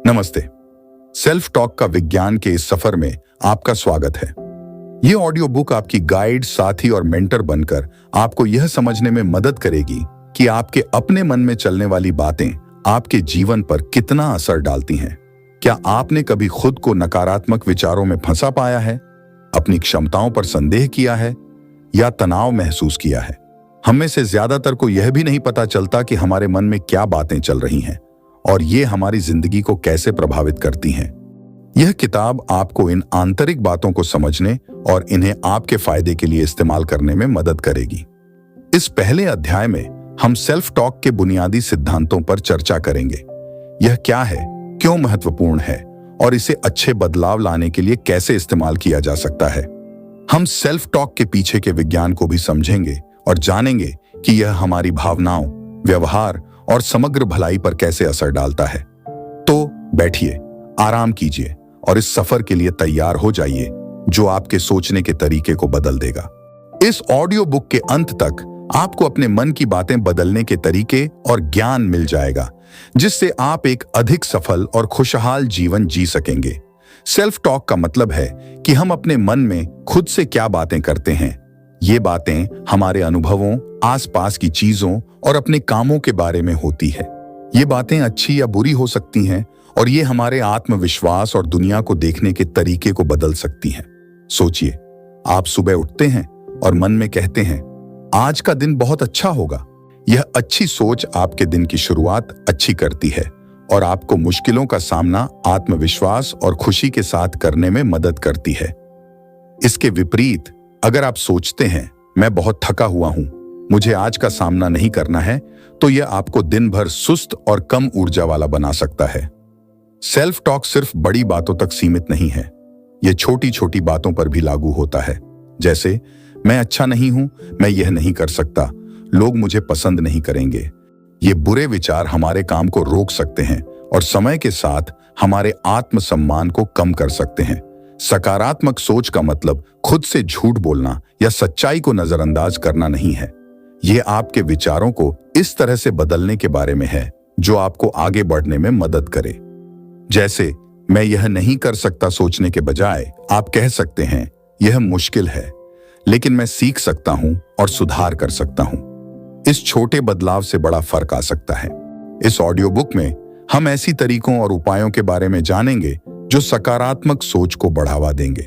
नमस्ते। Self talk का विज्ञान के इस सफर में आपका स्वागत है। ये ऑडियो बुक आपकी गाइड, साथी और मेंटर बनकर आपको यह समझने में मदद करेगी कि आपके अपने मन में चलने वाली बातें आपके जीवन पर कितना असर डालती हैं। क्या आपने कभी खुद को नकारात्मक विचारों में फंसा पाया है, अपनी क्षमताओं पर संदेह किया है या तनाव महसूस किया है? हम में से ज्यादातर को यह भी नहीं पता चलता कि हमारे मन में क्या बातें चल रही हैं और ये हमारी जिंदगी को कैसे प्रभावित करती हैं। यह किताब आपको इन आंतरिक बातों को समझने और इन्हें आपके फायदे के लिए इस्तेमाल करने में मदद करेगी। इस पहले अध्याय में हम सेल्फ टॉक के बुनियादी सिद्धांतों पर चर्चा करेंगे। यह क्या है, क्यों महत्वपूर्ण है और इसे अच्छे बदलाव लाने के लिए कैसे इस्तेमाल किया जा सकता है। हम सेल्फ टॉक के पीछे के विज्ञान को भी समझेंगे और जानेंगे कि यह हमारी भावनाओं, व्यवहार और समग्र भलाई पर कैसे असर डालता है। तो बैठिए, आराम कीजिए और इस सफर के लिए तैयार हो जाइए जो आपके सोचने के तरीके को बदल देगा। इस ऑडियो बुक के अंत तक आपको अपने मन की बातें बदलने के तरीके और ज्ञान मिल जाएगा, जिससे आप एक अधिक सफल और खुशहाल जीवन जी सकेंगे। सेल्फ टॉक का मतलब है कि हम अपने मन में खुद से क्या बातें करते हैं। ये बातें हमारे अनुभवों, आसपास की चीजों और अपने कामों के बारे में होती है। ये बातें अच्छी या बुरी हो सकती हैं और ये हमारे आत्मविश्वास और दुनिया को देखने के तरीके को बदल सकती हैं। सोचिए, आप सुबह उठते हैं और मन में कहते हैं, आज का दिन बहुत अच्छा होगा। यह अच्छी सोच आपके दिन की शुरुआत अच्छी करती है और आपको मुश्किलों का सामना आत्मविश्वास और खुशी के साथ करने में मदद करती है। इसके विपरीत अगर आप सोचते हैं, मैं बहुत थका हुआ हूं, मुझे आज का सामना नहीं करना है, तो यह आपको दिन भर सुस्त और कम ऊर्जा वाला बना सकता है। सेल्फ टॉक सिर्फ बड़ी बातों तक सीमित नहीं है, यह छोटी छोटी बातों पर भी लागू होता है। जैसे, मैं अच्छा नहीं हूं, मैं यह नहीं कर सकता, लोग मुझे पसंद नहीं करेंगे। ये बुरे विचार हमारे काम को रोक सकते हैं और समय के साथ हमारे आत्मसम्मान को कम कर सकते हैं। सकारात्मक सोच का मतलब खुद से झूठ बोलना या सच्चाई को नजरअंदाज करना नहीं है। यह आपके विचारों को इस तरह से बदलने के बारे में है जो आपको आगे बढ़ने में मदद करे। जैसे, मैं यह नहीं कर सकता सोचने के बजाय आप कह सकते हैं, यह मुश्किल है, लेकिन मैं सीख सकता हूं और सुधार कर सकता हूं। इस छोटे बदलाव से बड़ा फर्क आ सकता है। इस ऑडियो बुक में हम ऐसी तरीकों और उपायों के बारे में जानेंगे जो सकारात्मक सोच को बढ़ावा देंगे।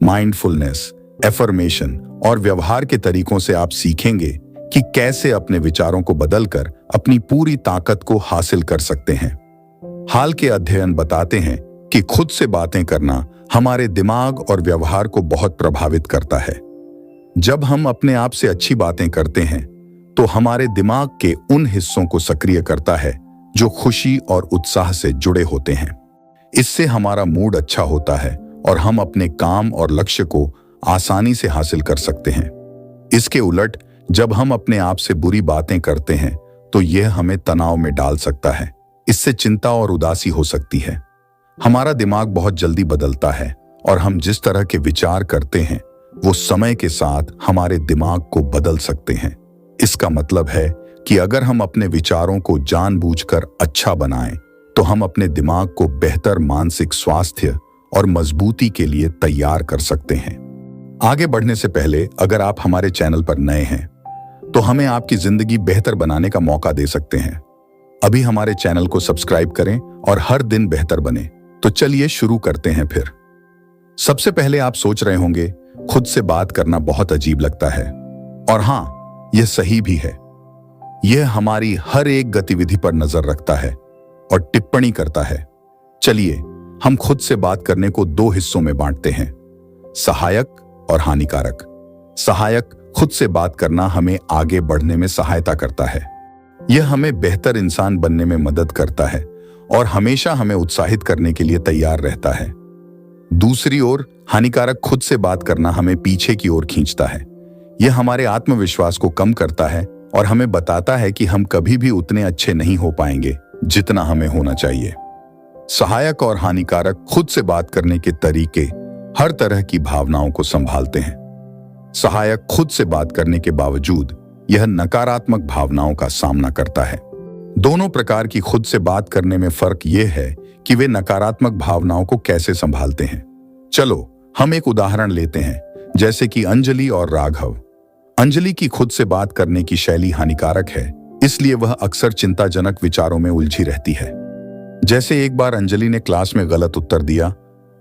माइंडफुलनेस, एफर्मेशन और व्यवहार के तरीकों से आप सीखेंगे कि कैसे अपने विचारों को बदलकर अपनी पूरी ताकत को हासिल कर सकते हैं। हाल के अध्ययन बताते हैं कि खुद से बातें करना हमारे दिमाग और व्यवहार को बहुत प्रभावित करता है। जब हम अपने आप से अच्छी बातें करते हैं तो हमारे दिमाग के उन हिस्सों को सक्रिय करता है जो खुशी और उत्साह से जुड़े होते हैं। इससे हमारा मूड अच्छा होता है और हम अपने काम और लक्ष्य को आसानी से हासिल कर सकते हैं। इसके उलट जब हम अपने आप से बुरी बातें करते हैं तो यह हमें तनाव में डाल सकता है। इससे चिंता और उदासी हो सकती है। हमारा दिमाग बहुत जल्दी बदलता है और हम जिस तरह के विचार करते हैं वो समय के साथ हमारे दिमाग को बदल सकते हैं। इसका मतलब है कि अगर हम अपने विचारों को जानबूझकर अच्छा बनाएं तो हम अपने दिमाग को बेहतर मानसिक स्वास्थ्य और मजबूती के लिए तैयार कर सकते हैं। आगे बढ़ने से पहले अगर आप हमारे चैनल पर नए हैं तो हमें आपकी जिंदगी बेहतर बनाने का मौका दे सकते हैं। अभी हमारे चैनल को सब्सक्राइब करें और हर दिन बेहतर बने। तो चलिए शुरू करते हैं फिर। सबसे पहले आप सोच रहे होंगे, खुद से बात करना बहुत अजीब लगता है। और हाँ, यह सही भी है। यह हमारी हर एक गतिविधि पर नजर रखता है और टिप्पणी करता है। चलिए हम खुद से बात करने को दो हिस्सों में बांटते हैं, सहायक और हानिकारक। सहायक, खुद से बात करना हमें आगे बढ़ने में सहायता करता है। यह हमें बेहतर इंसान बनने में मदद करता है और हमेशा हमें उत्साहित करने के लिए तैयार रहता है। दूसरी ओर हानिकारक, खुद से बात करना हमें पीछे की ओर खींचता है। यह हमारे आत्मविश्वास को कम करता है और हमें बताता है कि हम कभी भी उतने अच्छे नहीं हो पाएंगे जितना हमें होना चाहिए। सहायक और हानिकारक खुद से बात करने के तरीके हर तरह की भावनाओं को संभालते हैं। सहायक खुद से बात करने के बावजूद यह नकारात्मक भावनाओं का सामना करता है। दोनों प्रकार की खुद से बात करने में फर्क यह है कि वे नकारात्मक भावनाओं को कैसे संभालते हैं। चलो हम एक उदाहरण लेते हैं, जैसे कि अंजलि और राघव। अंजलि की खुद से बात करने की शैली हानिकारक है, इसलिए वह अक्सर चिंताजनक विचारों में उलझी रहती है। जैसे एक बार अंजलि ने क्लास में गलत उत्तर दिया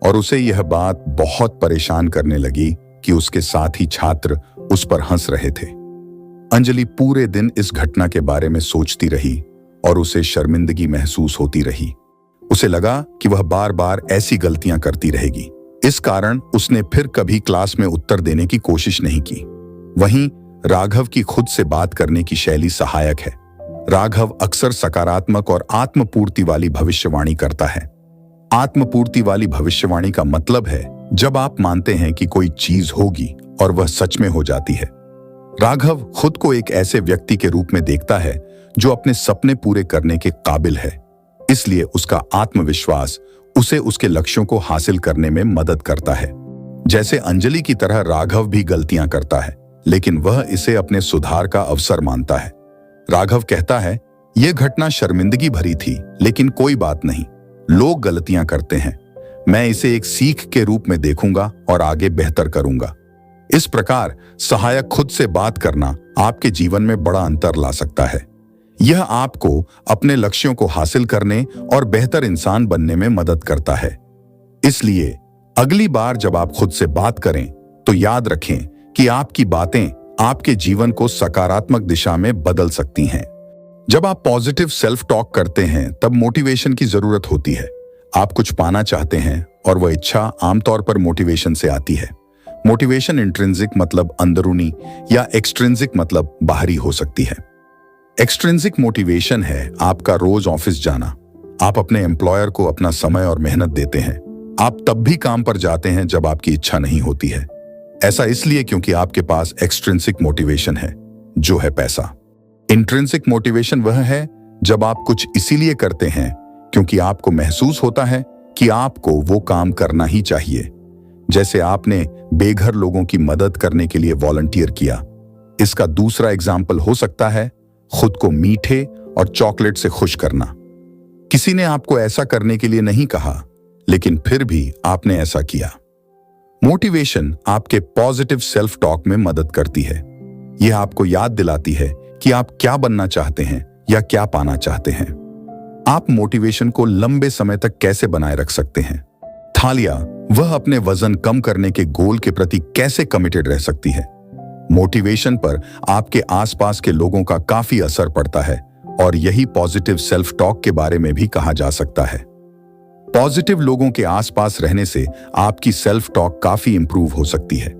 और उसे यह बात बहुत परेशान करने लगी कि उसके साथी छात्र उस पर हंस रहे थे। अंजलि पूरे दिन इस घटना के बारे में सोचती रही और उसे शर्मिंदगी महसूस होती रही। उसे लगा कि वह बार बार ऐसी गलतियां करती रहेगी। इस कारण उसने फिर कभी क्लास में उत्तर देने की कोशिश नहीं की। वहीं राघव की खुद से बात करने की शैली सहायक है। राघव अक्सर सकारात्मक और आत्मपूर्ति वाली भविष्यवाणी करता है। आत्मपूर्ति वाली भविष्यवाणी का मतलब है जब आप मानते हैं कि कोई चीज होगी और वह सच में हो जाती है। राघव खुद को एक ऐसे व्यक्ति के रूप में देखता है जो अपने सपने पूरे करने के काबिल है, इसलिए उसका आत्मविश्वास उसे उसके लक्ष्यों को हासिल करने में मदद करता है। जैसे अंजलि की तरह राघव भी गलतियां करता है, लेकिन वह इसे अपने सुधार का अवसर मानता है। राघव कहता है, यह घटना शर्मिंदगी भरी थी, लेकिन कोई बात नहीं, लोग गलतियां करते हैं, मैं इसे एक सीख के रूप में देखूंगा और आगे बेहतर करूंगा। इस प्रकार सहायक खुद से बात करना आपके जीवन में बड़ा अंतर ला सकता है। यह आपको अपने लक्ष्यों को हासिल करने और बेहतर इंसान बनने में मदद करता है। इसलिए अगली बार जब आप खुद से बात करें तो याद रखें कि आपकी बातें आपके जीवन को सकारात्मक दिशा में बदल सकती हैं। जब आप पॉजिटिव सेल्फ टॉक करते हैं तब मोटिवेशन की जरूरत होती है। आप कुछ पाना चाहते हैं और वह इच्छा आमतौर पर मोटिवेशन से आती है। मोटिवेशन इंट्रिंसिक मतलब अंदरूनी या एक्सट्रिंसिक मतलब बाहरी हो सकती है। एक्सट्रिंसिक मोटिवेशन है आपका रोज ऑफिस जाना। आप अपने एम्प्लॉयर को अपना समय और मेहनत देते हैं। आप तब भी काम पर जाते हैं जब आपकी इच्छा नहीं होती है। ऐसा इसलिए क्योंकि आपके पास एक्सट्रिंसिक मोटिवेशन है, जो है पैसा। इंट्रिंसिक मोटिवेशन वह है जब आप कुछ इसीलिए करते हैं क्योंकि आपको महसूस होता है कि आपको वो काम करना ही चाहिए। जैसे आपने बेघर लोगों की मदद करने के लिए वॉलंटियर किया। इसका दूसरा एग्जाम्पल हो सकता है खुद को मीठे और चॉकलेट से खुश करना। किसी ने आपको ऐसा करने के लिए नहीं कहा, लेकिन फिर भी आपने ऐसा किया। मोटिवेशन आपके पॉजिटिव सेल्फ टॉक में मदद करती है। यह आपको याद दिलाती है कि आप क्या बनना चाहते हैं या क्या पाना चाहते हैं। आप मोटिवेशन को लंबे समय तक कैसे बनाए रख सकते हैं? थालिया वह अपने वजन कम करने के गोल के प्रति कैसे कमिटेड रह सकती है? मोटिवेशन पर आपके आसपास के लोगों का काफी असर पड़ता है और यही पॉजिटिव सेल्फ टॉक के बारे में भी कहा जा सकता है। पॉजिटिव लोगों के आसपास रहने से आपकी सेल्फ टॉक काफी इंप्रूव हो सकती है।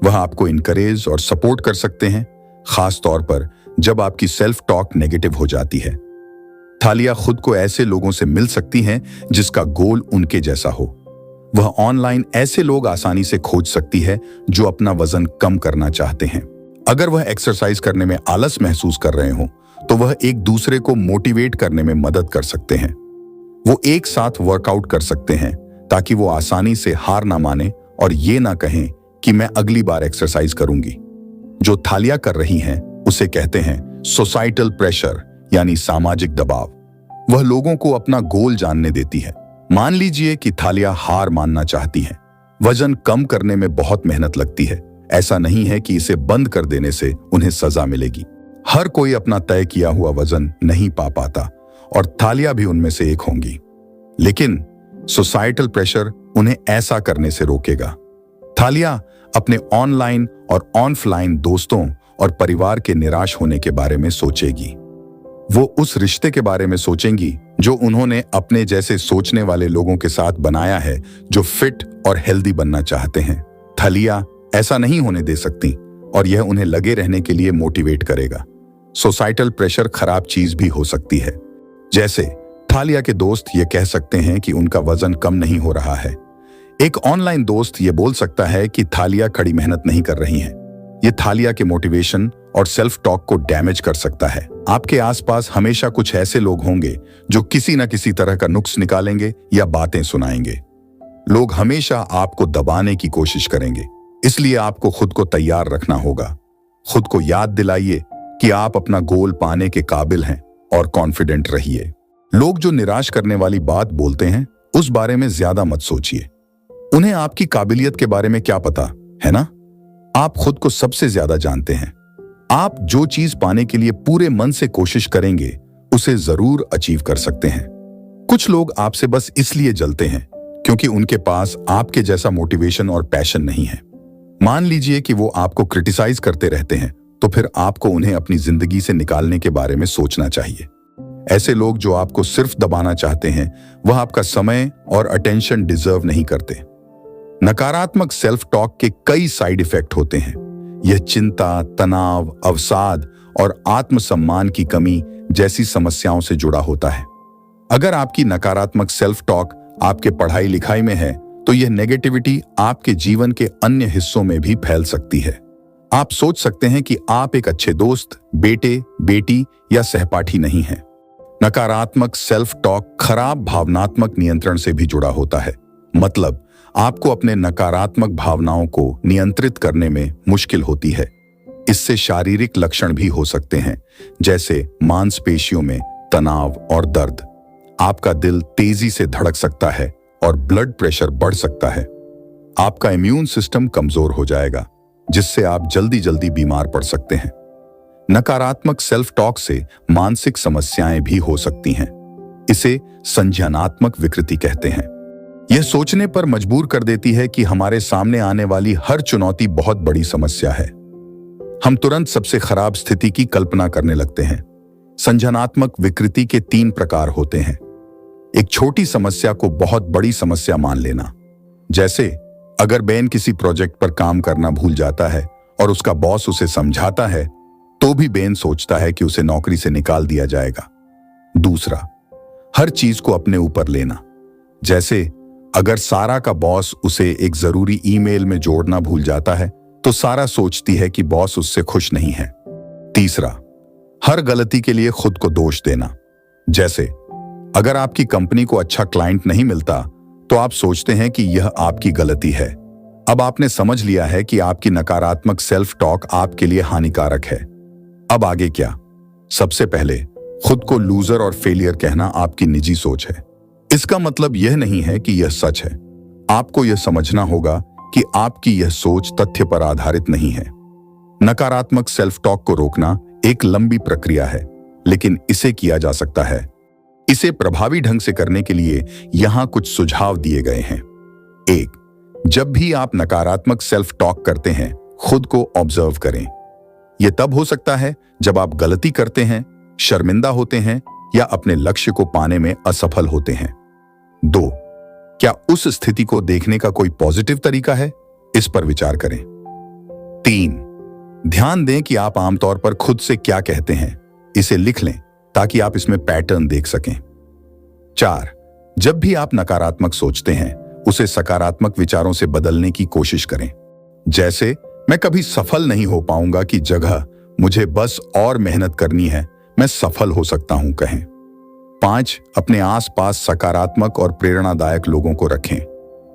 वह आपको इनकरेज और सपोर्ट कर सकते हैं, खास तौर पर जब आपकी सेल्फ टॉक नेगेटिव हो जाती है। थालिया खुद को ऐसे लोगों से मिल सकती हैं जिसका गोल उनके जैसा हो। वह ऑनलाइन ऐसे लोग आसानी से खोज सकती है जो अपना वजन कम करना चाहते हैं। अगर वह एक्सरसाइज करने में आलस महसूस कर रहे हो तो वह एक दूसरे को मोटिवेट करने में मदद कर सकते हैं। वो एक साथ वर्कआउट कर सकते हैं ताकि वो आसानी से हार ना माने और ये ना कहें कि मैं अगली बार एक्सरसाइज करूंगी। जो थालिया कर रही हैं उसे कहते हैं सोसाइटल प्रेशर, यानी सामाजिक दबाव। वह लोगों को अपना गोल जानने देती है। मान लीजिए कि थालिया हार मानना चाहती है। वजन कम करने में बहुत मेहनत लगती है। ऐसा नहीं है कि इसे बंद कर देने से उन्हें सजा मिलेगी। हर कोई अपना तय किया हुआ वजन नहीं पा पाता और थालिया भी उनमें से एक होंगी, लेकिन सोसाइटल प्रेशर उन्हें ऐसा करने से रोकेगा। थालिया अपने ऑनलाइन और ऑफलाइन दोस्तों और परिवार के निराश होने के बारे में सोचेगी। वो उस रिश्ते के बारे में सोचेंगी जो उन्होंने अपने जैसे सोचने वाले लोगों के साथ बनाया है, जो फिट और हेल्दी बनना चाहते हैं। थालिया ऐसा नहीं होने दे सकती और यह उन्हें लगे रहने के लिए मोटिवेट करेगा। सोसाइटल प्रेशर खराब चीज भी हो सकती है। जैसे थालिया के दोस्त ये कह सकते हैं कि उनका वजन कम नहीं हो रहा है। एक ऑनलाइन दोस्त ये बोल सकता है कि थालिया कड़ी मेहनत नहीं कर रही है। ये थालिया के मोटिवेशन और सेल्फ टॉक को डैमेज कर सकता है। आपके आसपास हमेशा कुछ ऐसे लोग होंगे जो किसी न किसी तरह का नुक्स निकालेंगे या बातें सुनाएंगे। लोग हमेशा आपको दबाने की कोशिश करेंगे, इसलिए आपको खुद को तैयार रखना होगा। खुद को याद दिलाइए कि आप अपना गोल पाने के काबिल हैं और कॉन्फिडेंट रहिए। लोग जो निराश करने वाली बात बोलते हैं उस बारे में ज्यादा मत सोचिए। उन्हें आपकी काबिलियत के बारे में क्या पता, है ना? आप खुद को सबसे ज्यादा जानते हैं। आप जो चीज पाने के लिए पूरे मन से कोशिश करेंगे उसे जरूर अचीव कर सकते हैं। कुछ लोग आपसे बस इसलिए जलते हैं क्योंकि उनके पास आपके जैसा मोटिवेशन और पैशन नहीं है। मान लीजिए कि वो आपको क्रिटिसाइज करते रहते हैं, तो फिर आपको उन्हें अपनी जिंदगी से निकालने के बारे में सोचना चाहिए। ऐसे लोग जो आपको सिर्फ दबाना चाहते हैं, वह आपका समय और अटेंशन डिजर्व नहीं करते। नकारात्मक सेल्फ टॉक के कई साइड इफेक्ट होते हैं। यह चिंता, तनाव, अवसाद और आत्मसम्मान की कमी जैसी समस्याओं से जुड़ा होता है। अगर आपकी नकारात्मक सेल्फ टॉक आपके पढ़ाई लिखाई में है, तो यह नेगेटिविटी आपके जीवन के अन्य हिस्सों में भी फैल सकती है। आप सोच सकते हैं कि आप एक अच्छे दोस्त, बेटे, बेटी या सहपाठी नहीं हैं। नकारात्मक सेल्फ टॉक खराब भावनात्मक नियंत्रण से भी जुड़ा होता है। मतलब आपको अपने नकारात्मक भावनाओं को नियंत्रित करने में मुश्किल होती है। इससे शारीरिक लक्षण भी हो सकते हैं, जैसे मांसपेशियों में तनाव और दर्द। आपका दिल तेजी से धड़क सकता है और ब्लड प्रेशर बढ़ सकता है। आपका इम्यून सिस्टम कमजोर हो जाएगा, जिससे आप जल्दी जल्दी बीमार पड़ सकते हैं। नकारात्मक सेल्फ टॉक से मानसिक समस्याएं भी हो सकती हैं। इसे संज्ञानात्मक विकृति कहते हैं। यह सोचने पर मजबूर कर देती है कि हमारे सामने आने वाली हर चुनौती बहुत बड़ी समस्या है। हम तुरंत सबसे खराब स्थिति की कल्पना करने लगते हैं। संज्ञानात्मक विकृति के 3 प्रकार होते हैं। एक छोटी समस्या को बहुत बड़ी समस्या मान लेना। जैसे अगर बेन किसी प्रोजेक्ट पर काम करना भूल जाता है और उसका बॉस उसे समझाता है, तो भी बेन सोचता है कि उसे नौकरी से निकाल दिया जाएगा। दूसरा, हर चीज को अपने ऊपर लेना। जैसे अगर सारा का बॉस उसे एक जरूरी ईमेल में जोड़ना भूल जाता है, तो सारा सोचती है कि बॉस उससे खुश नहीं है। तीसरा, हर गलती के लिए खुद को दोष देना। जैसे अगर आपकी कंपनी को अच्छा क्लाइंट नहीं मिलता, तो आप सोचते हैं कि यह आपकी गलती है। अब आपने समझ लिया है कि आपकी नकारात्मक सेल्फ टॉक आपके लिए हानिकारक है। अब आगे क्या? सबसे पहले खुद को लूजर और फेलियर कहना आपकी निजी सोच है। इसका मतलब यह नहीं है कि यह सच है। आपको यह समझना होगा कि आपकी यह सोच तथ्य पर आधारित नहीं है। नकारात्मक सेल्फ टॉक को रोकना एक लंबी प्रक्रिया है, लेकिन इसे किया जा सकता है। इसे प्रभावी ढंग से करने के लिए यहां कुछ सुझाव दिए गए हैं। 1. जब भी आप नकारात्मक सेल्फ टॉक करते हैं, खुद को ऑब्जर्व करें। यह तब हो सकता है जब आप गलती करते हैं, शर्मिंदा होते हैं या अपने लक्ष्य को पाने में असफल होते हैं। 2. क्या उस स्थिति को देखने का कोई पॉजिटिव तरीका है? इस पर विचार करें। 3. ध्यान दें कि आप आमतौर पर खुद से क्या कहते हैं। इसे लिख लें ताकि आप इसमें पैटर्न देख सकें। 4. जब भी आप नकारात्मक सोचते हैं, उसे सकारात्मक विचारों से बदलने की कोशिश करें। जैसे मैं कभी सफल नहीं हो पाऊंगा की जगह मुझे बस और मेहनत करनी है, मैं सफल हो सकता हूं कहें। 5. अपने आसपास सकारात्मक और प्रेरणादायक लोगों को रखें।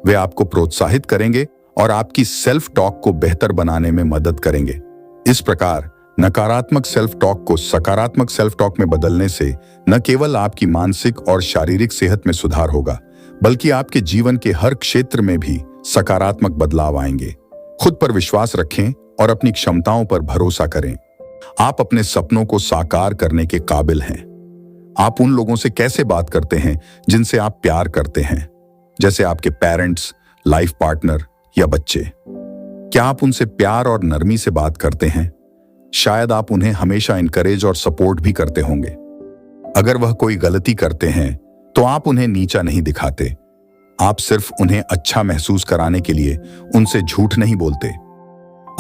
वे आपको प्रोत्साहित करेंगे और आपकी सेल्फ टॉक को बेहतर बनाने में मदद करेंगे। इस प्रकार नकारात्मक सेल्फ टॉक को सकारात्मक सेल्फ टॉक में बदलने से न केवल आपकी मानसिक और शारीरिक सेहत में सुधार होगा, बल्कि आपके जीवन के हर क्षेत्र में भी सकारात्मक बदलाव आएंगे। खुद पर विश्वास रखें और अपनी क्षमताओं पर भरोसा करें। आप अपने सपनों को साकार करने के काबिल हैं। आप उन लोगों से कैसे बात करते हैं जिनसे आप प्यार करते हैं, जैसे आपके पेरेंट्स, लाइफ पार्टनर या बच्चे? क्या आप उनसे प्यार और नरमी से बात करते हैं? शायद आप उन्हें हमेशा इनकरेज और सपोर्ट भी करते होंगे। अगर वह कोई गलती करते हैं, तो आप उन्हें नीचा नहीं दिखाते। आप सिर्फ उन्हें अच्छा महसूस कराने के लिए उनसे झूठ नहीं बोलते।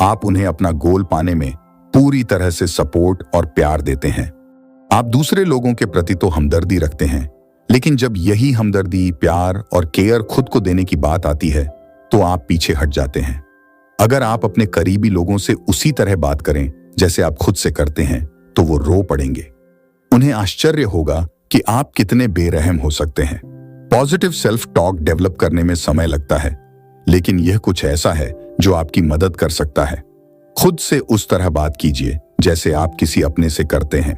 आप उन्हें अपना गोल पाने में पूरी तरह से सपोर्ट और प्यार देते हैं। आप दूसरे लोगों के प्रति तो हमदर्दी रखते हैं, लेकिन जब यही हमदर्दी, प्यार और केयर खुद को देने की बात आती है, तो आप पीछे हट जाते हैं। अगर आप अपने करीबी लोगों से उसी तरह बात करें जैसे आप खुद से करते हैं, तो वो रो पड़ेंगे। उन्हें आश्चर्य होगा कि आप कितने बेरहम हो सकते हैं। पॉजिटिव सेल्फ टॉक डेवलप करने में समय लगता है, लेकिन यह कुछ ऐसा है जो आपकी मदद कर सकता है। खुद से उस तरह बात कीजिए जैसे आप किसी अपने से करते हैं।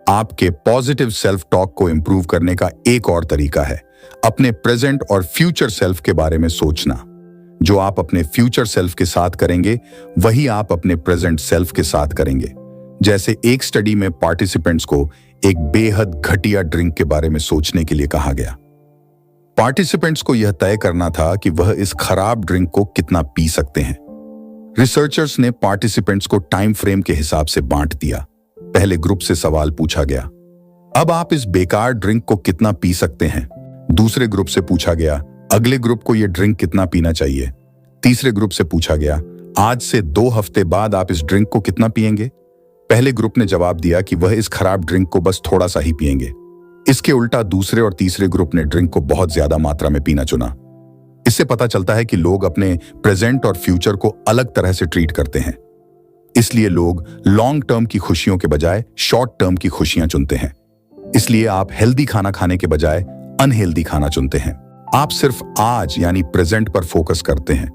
आपके पॉजिटिव सेल्फ टॉक को इंप्रूव करने का एक और तरीका है अपने प्रेजेंट और फ्यूचर सेल्फ के बारे में सोचना। जो आप अपने फ्यूचर सेल्फ के साथ करेंगे वही आप अपने प्रेजेंट सेल्फ के साथ करेंगे। जैसे एक स्टडी में पार्टिसिपेंट्स को एक बेहद घटिया ड्रिंक के बारे में सोचने के लिए कहा गया। पार्टिसिपेंट्स को यह तय करना था कि वह इस खराब ड्रिंक को कितना पी सकते हैं। रिसर्चर्स ने पार्टिसिपेंट्स को टाइम फ्रेम के हिसाब से बांट दिया। पहले ग्रुप से सवाल पूछा गया, अब आप इस बेकार ड्रिंक को कितना पी सकते हैं। दूसरे ग्रुप से पूछा गया, अगले ग्रुप को यह ड्रिंक कितना पीना चाहिए। तीसरे ग्रुप से पूछा गया, आज से 2 हफ्ते बाद आप इस ड्रिंक को कितना पिएंगे। पहले ग्रुप ने जवाब दिया कि वह इस खराब ड्रिंक को बस थोड़ा सा ही पिएंगे। इसके उल्टा दूसरे और तीसरे ग्रुप ने ड्रिंक को बहुत ज्यादा मात्रा में पीना चुना। इससे पता चलता है कि लोग अपने प्रेजेंट और फ्यूचर को अलग तरह से ट्रीट करते हैं। इसलिए लोग लॉन्ग टर्म की खुशियों के बजाय शॉर्ट टर्म की खुशियां चुनते हैं। इसलिए आप हेल्दी खाना खाने के बजाय अनहेल्दी खाना चुनते हैं। आप सिर्फ आज यानी प्रेजेंट पर फोकस करते हैं।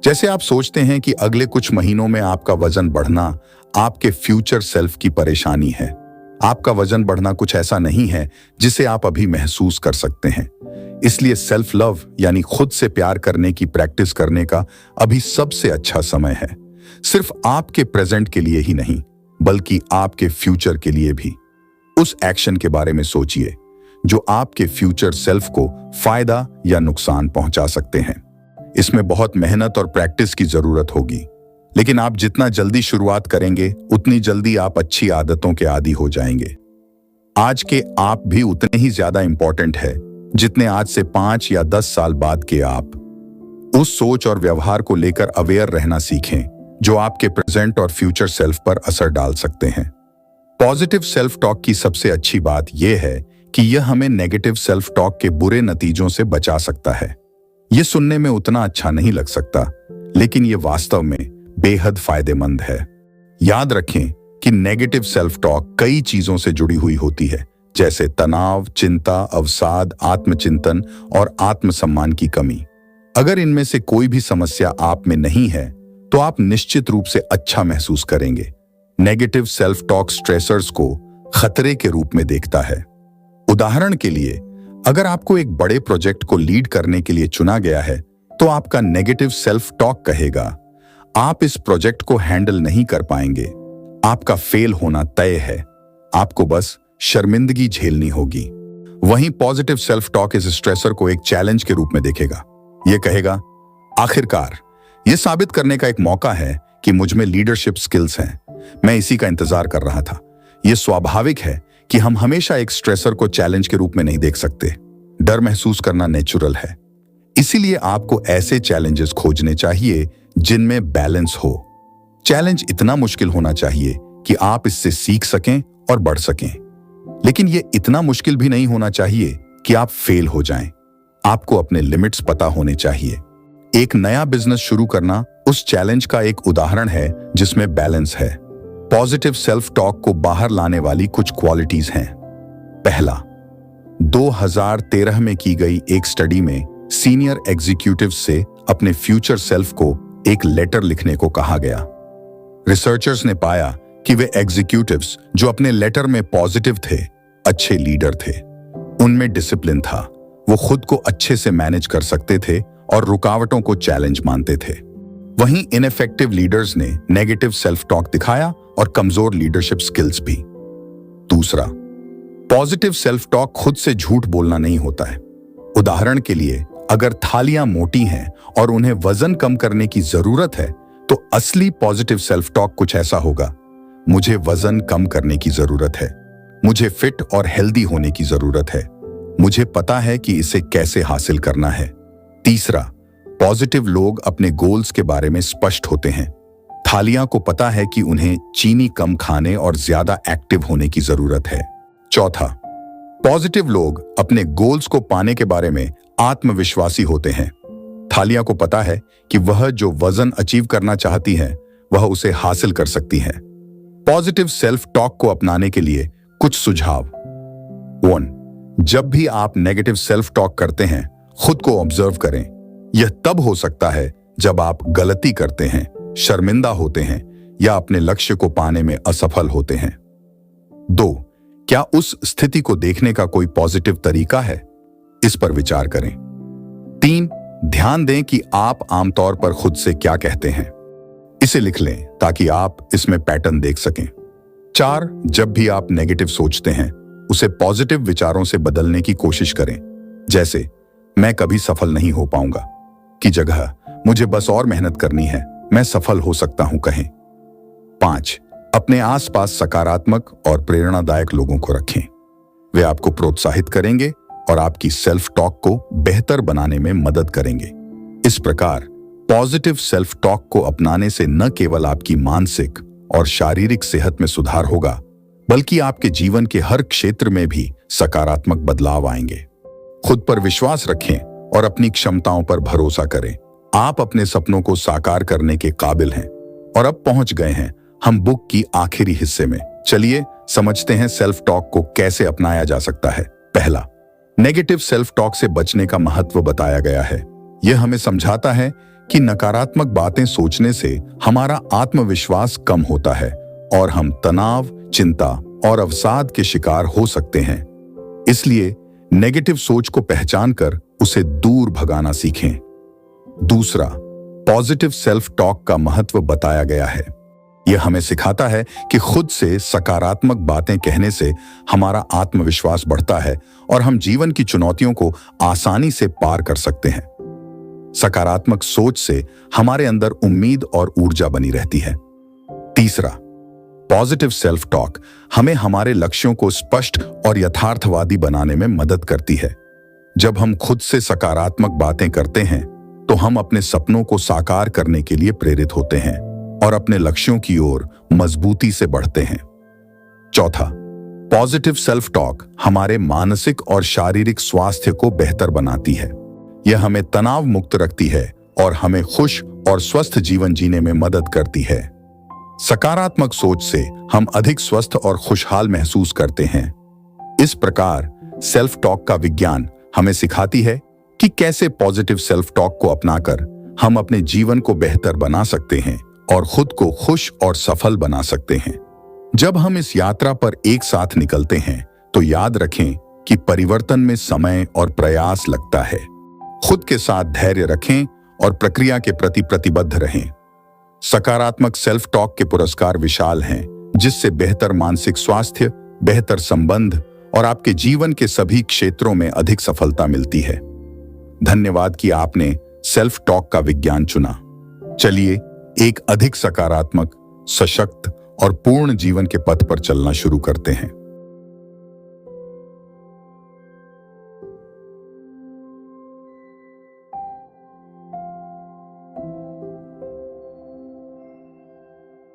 जैसे आप सोचते हैं कि अगले कुछ महीनों में आपका वजन बढ़ना आपके फ्यूचर सेल्फ की परेशानी है। आपका वजन बढ़ना कुछ ऐसा नहीं है जिसे आप अभी महसूस कर सकते हैं। इसलिए सेल्फ लव यानी खुद से प्यार करने की प्रैक्टिस करने का अभी सबसे अच्छा समय है। सिर्फ आपके प्रेजेंट के लिए ही नहीं बल्कि आपके फ्यूचर के लिए भी। उस एक्शन के बारे में सोचिए जो आपके फ्यूचर सेल्फ को फायदा या नुकसान पहुंचा सकते हैं। इसमें बहुत मेहनत और प्रैक्टिस की जरूरत होगी, लेकिन आप जितना जल्दी शुरुआत करेंगे उतनी जल्दी आप अच्छी आदतों के आदी हो जाएंगे। आज के आप भी उतने ही ज्यादा इंपॉर्टेंट है जितने आज से 5 या 10 साल बाद के आप। उस सोच और व्यवहार को लेकर अवेयर रहना सीखें जो आपके प्रेजेंट और फ्यूचर सेल्फ पर असर डाल सकते हैं। पॉजिटिव सेल्फ टॉक की सबसे अच्छी बात यह है कि यह हमें नेगेटिव सेल्फ टॉक के बुरे नतीजों से बचा सकता है। यह सुनने में उतना अच्छा नहीं लग सकता, लेकिन यह वास्तव में बेहद फायदेमंद है। याद रखें कि नेगेटिव सेल्फ टॉक कई चीजों से जुड़ी हुई होती है, जैसे तनाव, चिंता, अवसाद, आत्मचिंतन और आत्मसम्मान की कमी। अगर इनमें से कोई भी समस्या आप में नहीं है तो आप निश्चित रूप से अच्छा महसूस करेंगे। नेगेटिव सेल्फ टॉक स्ट्रेसर्स को खतरे के रूप में देखता है। उदाहरण के लिए, अगर आपको एक बड़े प्रोजेक्ट को लीड करने के लिए चुना गया है तो आपका नेगेटिव सेल्फ टॉक कहेगा, आप इस प्रोजेक्ट को हैंडल नहीं कर पाएंगे, आपका फेल होना तय है, आपको बस शर्मिंदगी झेलनी होगी। वहीं पॉजिटिव सेल्फ टॉक इस स्ट्रेसर को एक चैलेंज के रूप में देखेगा। यह कहेगा, आखिरकार यह साबित करने का एक मौका है कि मुझ में लीडरशिप स्किल्स हैं, मैं इसी का इंतजार कर रहा था। यह स्वाभाविक है कि हम हमेशा एक स्ट्रेसर को चैलेंज के रूप में नहीं देख सकते। डर महसूस करना नेचुरल है, इसीलिए आपको ऐसे चैलेंजेस खोजने चाहिए जिनमें बैलेंस हो। चैलेंज इतना मुश्किल होना चाहिए कि आप इससे सीख सकें और बढ़ सकें, लेकिन यह इतना मुश्किल भी नहीं होना चाहिए कि आप फेल हो जाएं। आपको अपने लिमिट्स पता होने चाहिए। एक नया बिजनेस शुरू करना उस चैलेंज का एक उदाहरण है जिसमें बैलेंस है। पॉजिटिव सेल्फ टॉक को बाहर लाने वाली कुछ क्वालिटीज हैं। पहला, 2013 में की गई एक स्टडी में सीनियर एग्जीक्यूटिव्स से अपने फ्यूचर सेल्फ को एक लेटर लिखने को कहा गया। रिसर्चर्स ने पाया कि वे एग्जीक्यूटिव्स जो अपने लेटर में पॉजिटिव थे, अच्छे लीडर थे। उनमें डिसिप्लिन था, वो खुद को अच्छे से मैनेज कर सकते थे और रुकावटों को चैलेंज मानते थे। वहीं इनइफेक्टिव लीडर्स ने नेगेटिव सेल्फ टॉक दिखाया और कमजोर लीडरशिप स्किल्स भी। दूसरा, पॉजिटिव सेल्फ टॉक खुद से झूठ बोलना नहीं होता है। उदाहरण के लिए, अगर थालियां मोटी हैं और उन्हें वजन कम करने की जरूरत है तो असली पॉजिटिव सेल्फ टॉक कुछ ऐसा होगा, मुझे वजन कम करने की जरूरत है, मुझे फिट और हेल्दी होने की जरूरत है, मुझे पता है कि इसे कैसे हासिल करना है। तीसरा, पॉजिटिव लोग अपने गोल्स के बारे में स्पष्ट होते हैं। थालियां को पता है कि उन्हें चीनी कम खाने और ज्यादा एक्टिव होने की जरूरत है। चौथा, पॉजिटिव लोग अपने गोल्स को पाने के बारे में आत्मविश्वासी होते हैं। थालियां को पता है कि वह जो वजन अचीव करना चाहती है वह उसे हासिल कर सकती है। पॉजिटिव सेल्फ टॉक को अपनाने के लिए कुछ सुझाव। 1, जब भी आप नेगेटिव सेल्फ टॉक करते हैं, खुद को ऑब्जर्व करें। यह तब हो सकता है जब आप गलती करते हैं, शर्मिंदा होते हैं या अपने लक्ष्य को पाने में असफल होते हैं। 2, क्या उस स्थिति को देखने का कोई पॉजिटिव तरीका है? इस पर विचार करें। 3, ध्यान दें कि आप आमतौर पर खुद से क्या कहते हैं। इसे लिख लें ताकि आप इसमें पैटर्न देख सकें। 4, जब भी आप नेगेटिव सोचते हैं उसे पॉजिटिव विचारों से बदलने की कोशिश करें। जैसे मैं कभी सफल नहीं हो पाऊंगा की जगह मुझे बस और मेहनत करनी है, मैं सफल हो सकता हूं कहें। 5, अपने आसपास सकारात्मक और प्रेरणादायक लोगों को रखें। वे आपको प्रोत्साहित करेंगे और आपकी सेल्फ टॉक को बेहतर बनाने में मदद करेंगे। इस प्रकार पॉजिटिव सेल्फ टॉक को अपनाने से न केवल आपकी मानसिक और शारीरिक सेहत में सुधार होगा, बल्कि आपके जीवन के हर क्षेत्र में भी सकारात्मक बदलाव आएंगे। खुद पर विश्वास रखें और अपनी क्षमताओं पर भरोसा करें। आप अपने सपनों को साकार करने के काबिल हैं। और अब पहुंच गए हैं हम बुक की आखिरी हिस्से में। चलिए समझते हैं सेल्फ टॉक को कैसे अपनाया जा सकता है। पहला, नेगेटिव सेल्फ टॉक से बचने का महत्व बताया गया है। यह हमें समझाता है कि नकारात्मक बातें सोचने से हमारा आत्मविश्वास कम होता है और हम तनाव, चिंता और अवसाद के शिकार हो सकते हैं। इसलिए नेगेटिव सोच को पहचान कर उसे दूर भगाना सीखें। दूसरा, पॉजिटिव सेल्फ टॉक का महत्व बताया गया है। यह हमें सिखाता है कि खुद से सकारात्मक बातें कहने से हमारा आत्मविश्वास बढ़ता है और हम जीवन की चुनौतियों को आसानी से पार कर सकते हैं। सकारात्मक सोच से हमारे अंदर उम्मीद और ऊर्जा बनी रहती है। तीसरा, पॉजिटिव सेल्फ टॉक हमें हमारे लक्ष्यों को स्पष्ट और यथार्थवादी बनाने में मदद करती है। जब हम खुद से सकारात्मक बातें करते हैं तो हम अपने सपनों को साकार करने के लिए प्रेरित होते हैं और अपने लक्ष्यों की ओर मजबूती से बढ़ते हैं। चौथा, पॉजिटिव सेल्फ टॉक हमारे मानसिक और शारीरिक स्वास्थ्य को बेहतर बनाती है। यह हमें तनाव मुक्त रखती है और हमें खुश और स्वस्थ जीवन जीने में मदद करती है। सकारात्मक सोच से हम अधिक स्वस्थ और खुशहाल महसूस करते हैं। इस प्रकार सेल्फ टॉक का विज्ञान हमें सिखाती है कि कैसे पॉजिटिव सेल्फ टॉक को अपनाकर हम अपने जीवन को बेहतर बना सकते हैं और खुद को खुश और सफल बना सकते हैं। जब हम इस यात्रा पर एक साथ निकलते हैं तो याद रखें कि परिवर्तन में समय और प्रयास लगता है। खुद के साथ धैर्य रखें और प्रक्रिया के प्रति प्रतिबद्ध रहें। सकारात्मक सेल्फ टॉक के पुरस्कार विशाल हैं, जिससे बेहतर मानसिक स्वास्थ्य, बेहतर संबंध और आपके जीवन के सभी क्षेत्रों में अधिक सफलता मिलती है। धन्यवाद कि आपने सेल्फ टॉक का विज्ञान चुना। चलिए एक अधिक सकारात्मक, सशक्त और पूर्ण जीवन के पथ पर चलना शुरू करते हैं।